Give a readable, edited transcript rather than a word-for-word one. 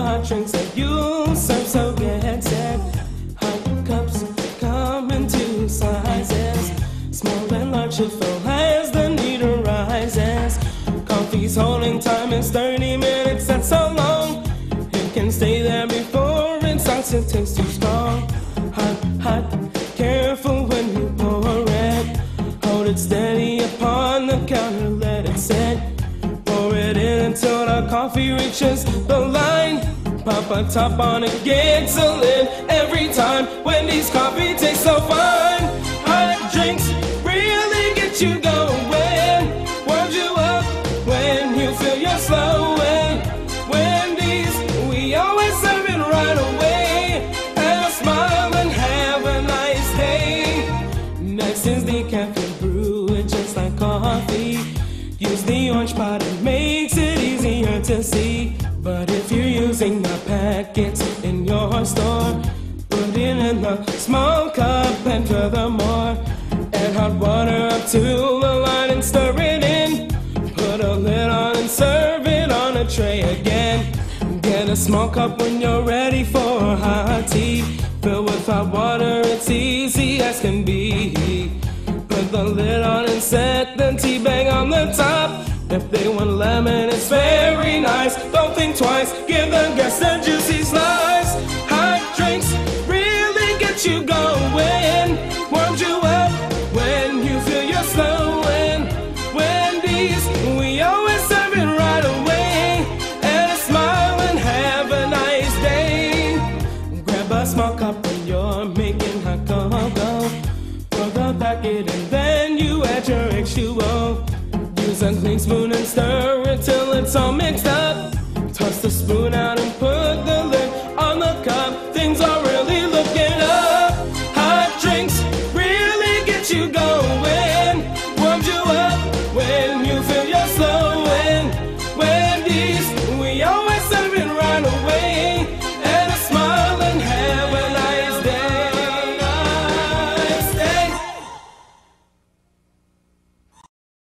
hot drinks that you serve, so get set. Hot cups come in two sizes, small and large to fill as the need arises. Coffee's holding time is 30 minutes, that's so long. It can stay there before it starts to taste too strong. Hot, hot, careful when you pour it. Hold it steady upon the counter, let it set. Pour it in until the coffee reaches the line. Pop a top on it, gets a lid every time. Wendy's coffee tastes so fine. Hot drinks really get you going, warms you up when you feel you're slowing. Wendy's, we always serve it right away. Have a smile and have a nice day. Next is the cafe brew, it's just like coffee. Use the orange pot, it makes it easier to see. But if you're using the packets in your store, put it in the small cup, and furthermore, add hot water up to the line and stir it in. Put a lid on and serve it on a tray again. Get a small cup when you're ready for hot tea. Fill with hot water, it's easy as can be. Put the lid on and set the tea bag on the top. If they want lemon, it's very nice. Don't think twice, give the guests a juicy slice. Hot drinks really get you going, warms you up when you feel you're slowing. Wendy's, we always serve it right away. And a smile and have a nice day. Grab a small cup when you're making hot cocoa. Pour the packet and then you add your H2O. Use a clean spoon and stir